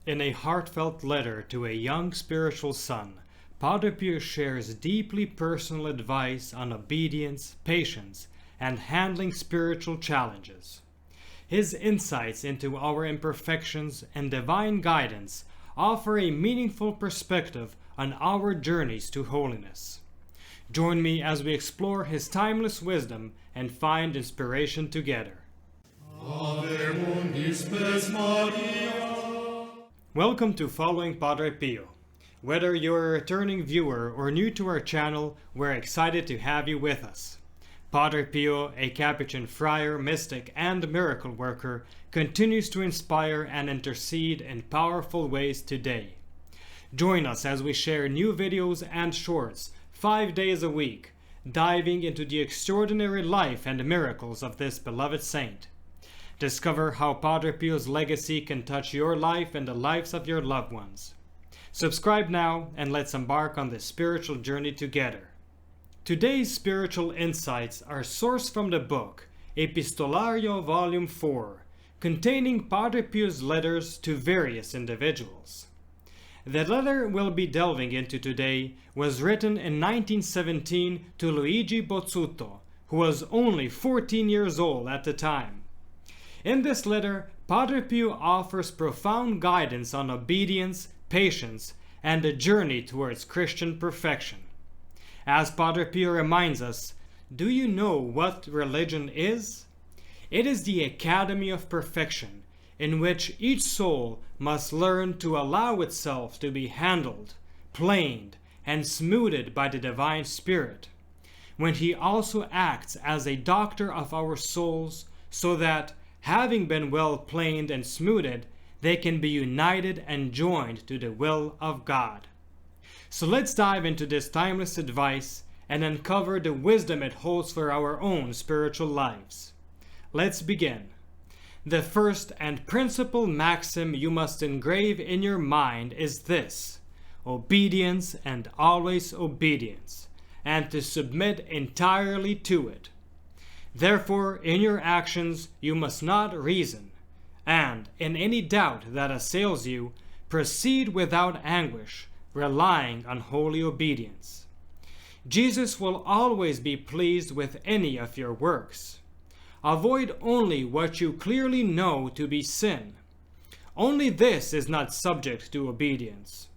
In a heartfelt letter to a young spiritual son, Padre Pio shares deeply personal advice on obedience, patience, and handling spiritual challenges. His insights into our imperfections and divine guidance offer a meaningful perspective on our journeys to holiness. Join me as we explore his timeless wisdom and find inspiration together. Ave mundi spes Maria. Welcome to Following Padre Pio. Whether you're a returning viewer or new to our channel, we're excited to have you with us. Padre Pio, a Capuchin friar, mystic, and miracle worker, continues to inspire and intercede in powerful ways today. Join us as we share new videos and shorts 5 days a week, diving into the extraordinary life and miracles of this beloved saint. Discover how Padre Pio's legacy can touch your life and the lives of your loved ones. Subscribe now and let's embark on this spiritual journey together. Today's spiritual insights are sourced from the book Epistolario Volume 4, containing Padre Pio's letters to various individuals. The letter we'll be delving into today was written in 1917 to Luigi Bozzuto, who was only 14 years old at the time. In this letter, Padre Pio offers profound guidance on obedience, patience, and the journey towards Christian perfection. As Padre Pio reminds us, do you know what religion is? It is the academy of perfection, in which each soul must learn to allow itself to be handled, planed, and smoothed by the Divine Spirit, when He also acts as a doctor of our souls, so that, having been well planed and smoothed, they can be united and joined to the will of God. So let's dive into this timeless advice and uncover the wisdom it holds for our own spiritual lives. Let's begin. The first and principal maxim you must engrave in your mind is this: obedience and always obedience, and to submit entirely to it. Therefore, in your actions you must not reason, and in any doubt that assails you, proceed without anguish, relying on holy obedience. Jesus will always be pleased with any of your works. Avoid only what you clearly know to be sin. Only this is not subject to obedience.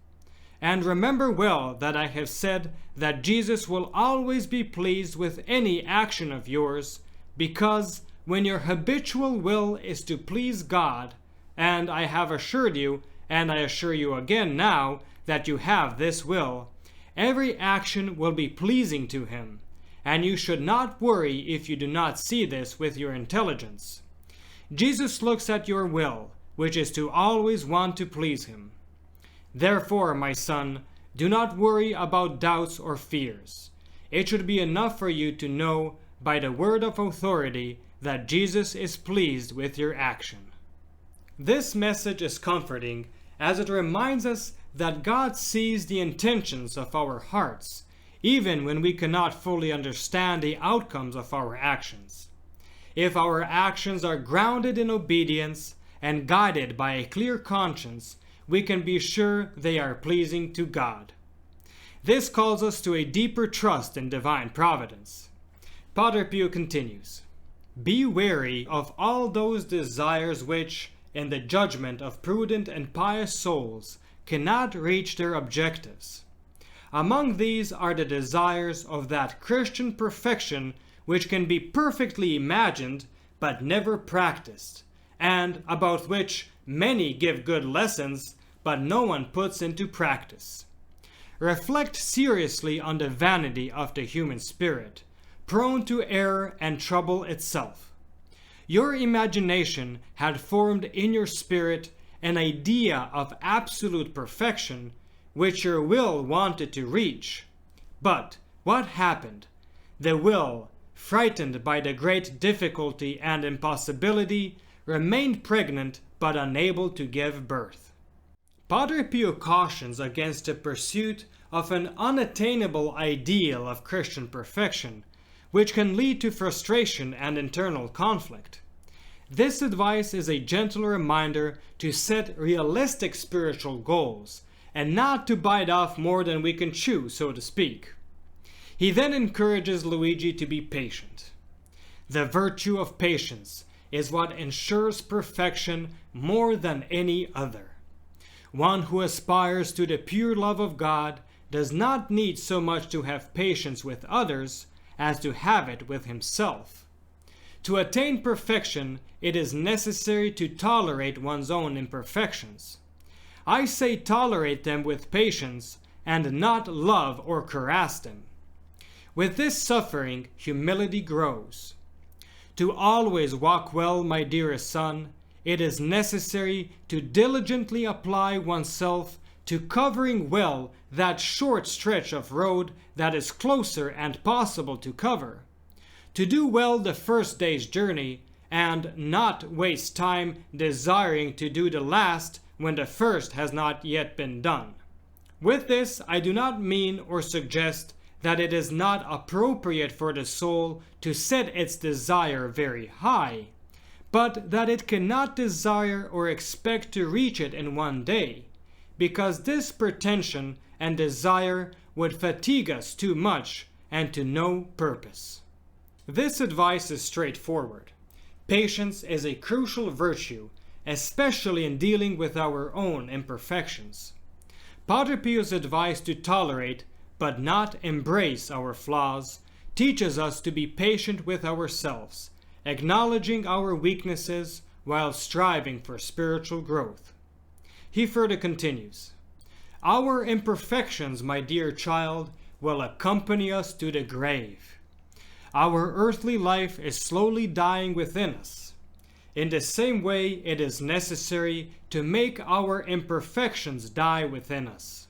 And remember well that I have said that Jesus will always be pleased with any action of yours, because when your habitual will is to please God, and I have assured you, and I assure you again now, that you have this will, every action will be pleasing to Him, and you should not worry if you do not see this with your intelligence. Jesus looks at your will, which is to always want to please Him. Therefore, my son, do not worry about doubts or fears. It should be enough for you to know by the word of authority that Jesus is pleased with your action. This message is comforting as it reminds us that God sees the intentions of our hearts, even when we cannot fully understand the outcomes of our actions. If our actions are grounded in obedience and guided by a clear conscience, we can be sure they are pleasing to God. This calls us to a deeper trust in divine providence. Padre Pio continues, "Be wary of all those desires which, in the judgment of prudent and pious souls, cannot reach their objectives. Among these are the desires of that Christian perfection which can be perfectly imagined but never practiced, and about which many give good lessons but no one puts into practice. Reflect seriously on the vanity of the human spirit, prone to error and trouble itself. Your imagination had formed in your spirit an idea of absolute perfection, which your will wanted to reach. But what happened? The will, frightened by the great difficulty and impossibility, remained pregnant but unable to give birth. Padre Pio cautions against the pursuit of an unattainable ideal of Christian perfection, which can lead to frustration and internal conflict. This advice is a gentle reminder to set realistic spiritual goals and not to bite off more than we can chew, so to speak. He then encourages Luigi to be patient. The virtue of patience is what ensures perfection more than any other. One who aspires to the pure love of God does not need so much to have patience with others as to have it with himself. To attain perfection, it is necessary to tolerate one's own imperfections. I say tolerate them with patience and not love or caress them. With this suffering, humility grows. To always walk well, my dearest son, it is necessary to diligently apply oneself to covering well that short stretch of road that is closer and possible to cover. To do well the first day's journey, and not waste time desiring to do the last when the first has not yet been done. With this, I do not mean or suggest that it is not appropriate for the soul to set its desire very high, but that it cannot desire or expect to reach it in one day, because this pretension and desire would fatigue us too much and to no purpose. This advice is straightforward. Patience is a crucial virtue, especially in dealing with our own imperfections. Padre Pio's advice to tolerate but not embrace our flaws teaches us to be patient with ourselves, acknowledging our weaknesses while striving for spiritual growth. He further continues, "Our imperfections, my dear child, will accompany us to the grave. Our earthly life is slowly dying within us. In the same way, it is necessary to make our imperfections die within us.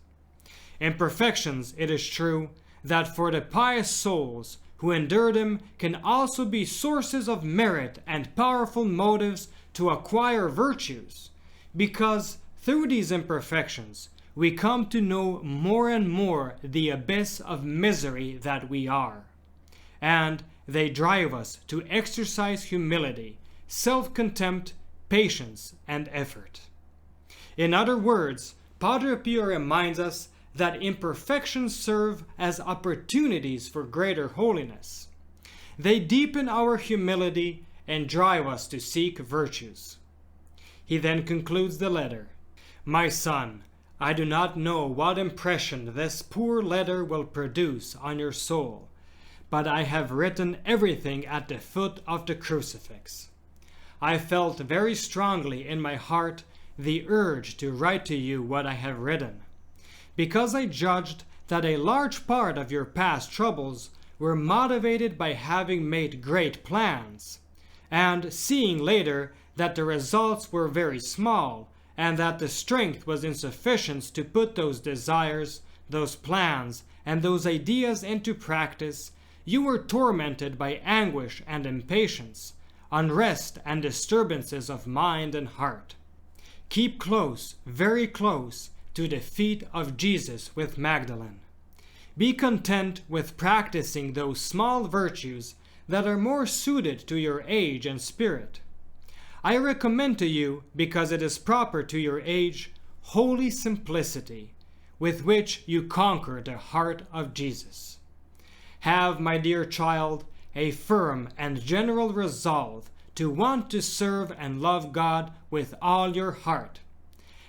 Imperfections, it is true, that for the pious souls who endure them can also be sources of merit and powerful motives to acquire virtues, because through these imperfections we come to know more and more the abyss of misery that we are, and they drive us to exercise humility, self-contempt, patience, and effort." In other words, Padre Pio reminds us that imperfections serve as opportunities for greater holiness. They deepen our humility and drive us to seek virtues. He then concludes the letter, "My son, I do not know what impression this poor letter will produce on your soul, but I have written everything at the foot of the crucifix. I felt very strongly in my heart the urge to write to you what I have written, because I judged that a large part of your past troubles were motivated by having made great plans, and seeing later that the results were very small, and that the strength was insufficient to put those desires, those plans, and those ideas into practice, you were tormented by anguish and impatience, unrest and disturbances of mind and heart. Keep close, very close, to the feet of Jesus with Magdalene. Be content with practicing those small virtues that are more suited to your age and spirit. I recommend to you, because it is proper to your age, holy simplicity, with which you conquer the heart of Jesus. Have, my dear child, a firm and general resolve to want to serve and love God with all your heart.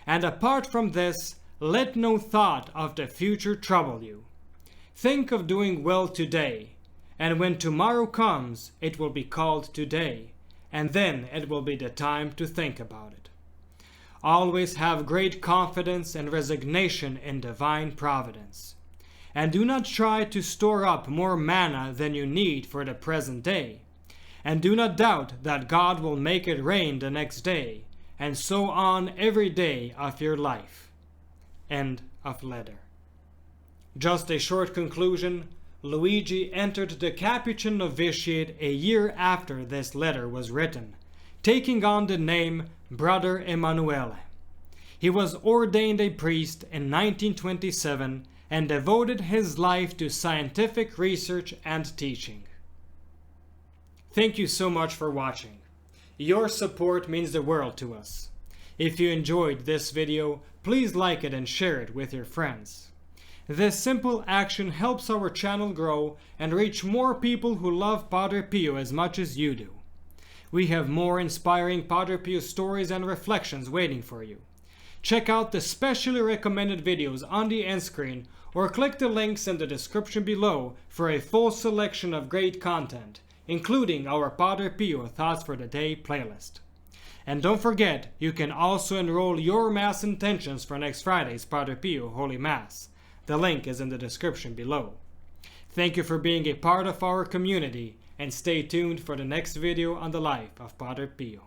And apart from this, let no thought of the future trouble you. Think of doing well today, and when tomorrow comes, it will be called today, and then it will be the time to think about it. Always have great confidence and resignation in divine providence, and do not try to store up more manna than you need for the present day, and do not doubt that God will make it rain the next day, and so on every day of your life." End of letter. Just a short conclusion. Luigi entered the Capuchin novitiate a year after this letter was written, taking on the name Brother Emanuele. He was ordained a priest in 1927 and devoted his life to scientific research and teaching. Thank you so much for watching. Your support means the world to us. If you enjoyed this video, please like it and share it with your friends. This simple action helps our channel grow and reach more people who love Padre Pio as much as you do. We have more inspiring Padre Pio stories and reflections waiting for you. Check out the specially recommended videos on the end screen or click the links in the description below for a full selection of great content, including our Padre Pio Thoughts for the Day playlist. And don't forget, you can also enroll your Mass intentions for next Friday's Padre Pio Holy Mass. The link is in the description below. Thank you for being a part of our community, and stay tuned for the next video on the life of Padre Pio.